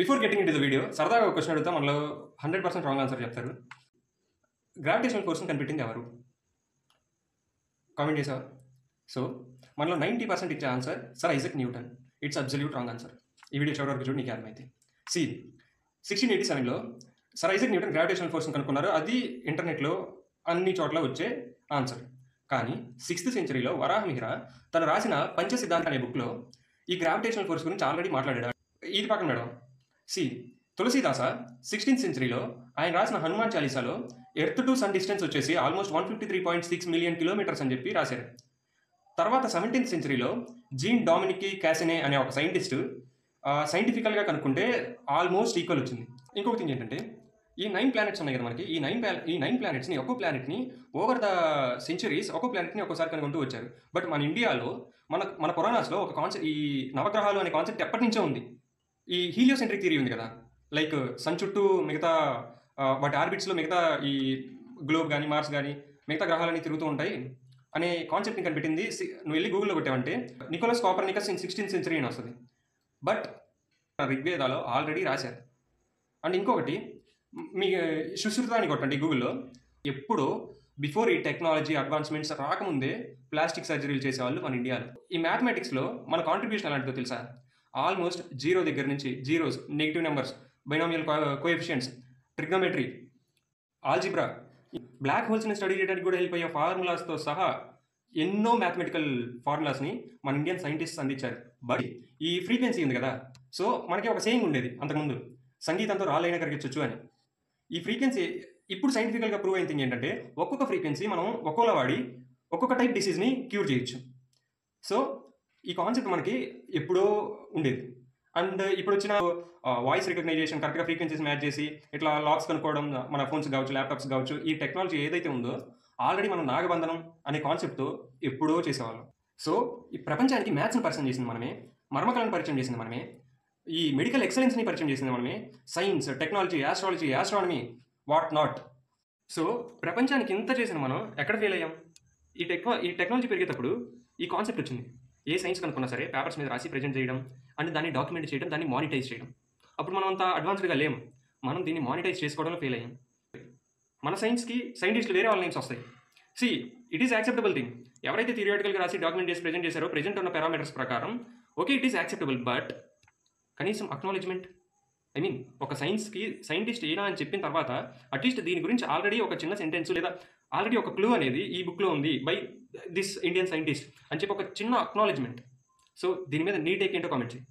Before getting in to the video సరదాగా ఒక question అడుగుతా మనలో 100% రాంగ్ ఆన్సర్ చెప్తారు. గ్రావిటేషనల్ ఫోర్స్ని కనిపెట్టింది ఎవరు? కామెంట్ చేసావా? సో మనలో 90% ఇచ్చే answer sir Isaac Newton. It's absolute wrong answer. ఈ వీడియో చివరి వరకు చూడు, నీకు అర్థమైతే. 1687లో సర్ ఐజక్ న్యూటన్ గ్రావిటేషనల్ ఫోర్స్ని కనుక్కున్నారు. అది ఇంటర్నెట్లో అన్ని చోట్ల వచ్చే ఆన్సర్. కానీ 6th సెంచరీలో వరాహమిహిర తను రాసిన పంచ సిద్ధాంత అనే బుక్లో ఈ గ్రావిటేషనల్ ఫోర్స్ గురించి ఆల్రెడీ మాట్లాడాడు. ఇది పక్కన మేడం. తులసీదాస 16th సెంచరీలో ఆయన రాసిన హనుమాన్ చాలీసాలో ఎర్త్ టు సన్ డిస్టెన్స్ వచ్చేసి ఆల్మోస్ట్ 153.6 మిలియన్ కిలోమీటర్స్ అని చెప్పి రాశారు. తర్వాత 17th సెంచరీలో జీన్ డామినిక్ క్యాసినే అనే ఒక సైంటిస్ట్ సైంటిఫికల్గా కనుక్కుంటే ఆల్మోస్ట్ ఈక్వల్ వచ్చింది. ఇంకొక థింగ్ ఏంటంటే, ఈ 9 ప్లానెట్స్ ఉన్నాయి కదా మనకి, ఈ నైన్ ప్లానెట్స్ని ఒక్కో ప్లానెట్ని ఓవర్ ద సెంచరీస్ ఒక్కో ప్లానెట్ని ఒక్కోసారి కనుక్కుంటూ వచ్చారు. బట్ మన ఇండియాలో మన పురాణాస్లో ఒక కాన్సెప్ట్, ఈ నవగ్రహాలు అనే కాన్సెప్ట్ ఎప్పటి నుంచో ఉంది. ఈ హీలియోసెంట్రిక్ థియరీ ఉంది కదా, లైక్ సన్ చుట్టూ మిగతా వాటి ఆర్బిట్స్లో మిగతా ఈ గ్లోబ్ కానీ మార్స్ కానీ మిగతా గ్రహాలన్నీ తిరుగుతూ ఉంటాయి అనే కాన్సెప్ట్ని కనిపెట్టింది. నువ్వు వెళ్ళి గూగుల్లో కొట్టావంటే Nicolaus Copernicus in 16th century అని వస్తుంది. బట్ ఋగ్వేదాలో ఆల్రెడీ రాశారు. అండ్ ఇంకొకటి, మీ సుశ్రుత అని కొట్టండి గూగుల్లో. ఎప్పుడో బిఫోర్ ఈ టెక్నాలజీ అడ్వాన్స్మెంట్స్ రాకముందే ప్లాస్టిక్ సర్జరీలు చేసేవాళ్ళు మన ఇండియాలో. ఈ మ్యాథమెటిక్స్లో మన కాంట్రిబ్యూషన్ ఎలాంటిదో తెలుసా? ఆల్మోస్ట్ 0 దగ్గర నుంచి zeros, negative numbers, binomial coefficients, trigonometry, algebra, black హోల్స్ని స్టడీ చేయడానికి కూడా హెల్ప్ అయ్యే ఫార్ములాస్తో సహా ఎన్నో మ్యాథమెటికల్ ఫార్ములాస్ని మన ఇండియన్ సైంటిస్ట్స్ అందించారు. బట్ ఈ ఫ్రీక్వెన్సీ ఉంది కదా, సో మనకి ఒక సేయింగ్ ఉండేది అంతకుముందు, సంగీతంతో రాళ్ళైనా కరిగించవచ్చు అని. ఈ ఫ్రీక్వెన్సీ ఇప్పుడు సైంటిఫికల్గా ప్రూవ్ అయిన థింగ్ ఏంటంటే, ఒక్కొక్క ఫ్రీక్వెన్సీ మనం ఒక్కోలా వాడి ఒక్కొక్క టైప్ డిసీజ్ని క్యూర్ చేయొచ్చు. సో ఈ కాన్సెప్ట్ మనకి ఎప్పుడో ఉండేది. అండ్ ఇప్పుడు వచ్చిన వాయిస్ రికగ్నైజేషన్, కరెక్ట్గా ఫ్రీక్వెన్సీస్ మ్యాచ్ చేసి ఇట్లా లాక్స్ కనుక్కోవడం, మన ఫోన్స్ కావచ్చు, ల్యాప్టాప్స్ కావచ్చు, ఈ టెక్నాలజీ ఏదైతే ఉందో ఆల్రెడీ మనం నాగబంధనం అనే కాన్సెప్ట్తో ఎప్పుడో చేసేవాళ్ళం. సో ఈ ప్రపంచానికి మ్యాథ్స్ని పరిచయం చేసింది మనమే, మర్మకళను పరిచయం చేసింది మనమే, ఈ మెడికల్ ఎక్సలెన్స్ని పరిచయం చేసింది మనమే, science, technology, astrology, astronomy, what not. So ప్రపంచానికి ఇంత చేసిన మనం ఎక్కడ ఫెయిల్ అయ్యాం? ఈ టెక్నాలజీ పెరిగేటప్పుడు ఈ కాన్సెప్ట్ వచ్చింది. ఏ సైన్స్ కనుక్కున్నా సరే పేపర్స్ మీద రాసి ప్రజెంట్ చేయడం, అండ్ దాన్ని డాక్యుమెంట్ చేయడం, దాన్ని మానిటైజ్ చేయడం. అప్పుడు మనం అంత అడ్వాన్స్డ్గా లేము, మనం దీన్ని మానిటైజ్ చేసుకోవడంలో ఫెయిల్ అయ్యాం. మన సైన్స్కి సైంటిస్టులు వేరే వాళ్ళ నేమ్స్ వస్తాయి. It is acceptable thing. ఎవరైతే థియరిటికల్గా రాసి డాక్యుమెంట్ చేసి ప్రజెంట్ చేశారో ప్రజెంట్ ఉన్న పారామీటర్స్ ప్రకారం okay, it is acceptable. But కనీసం అక్నాలెడ్జ్మెంట్, ఒక సైన్స్కి సైంటిస్ట్ ఏనా అని చెప్పిన తర్వాత అట్లీస్ట్ దీని గురించి ఆల్రెడీ ఒక చిన్న సెంటెన్స్ లేదా ఆల్రెడీ ఒక క్లూ అనేది ఈ బుక్లో ఉంది బై దిస్ ఇండియన్ సైంటిస్ట్ అని చెప్పి ఒక చిన్న అక్నాలెడ్జ్మెంట్. సో దీని మీద నీ టేక్ ఏంటో కామెంట్ చేయి.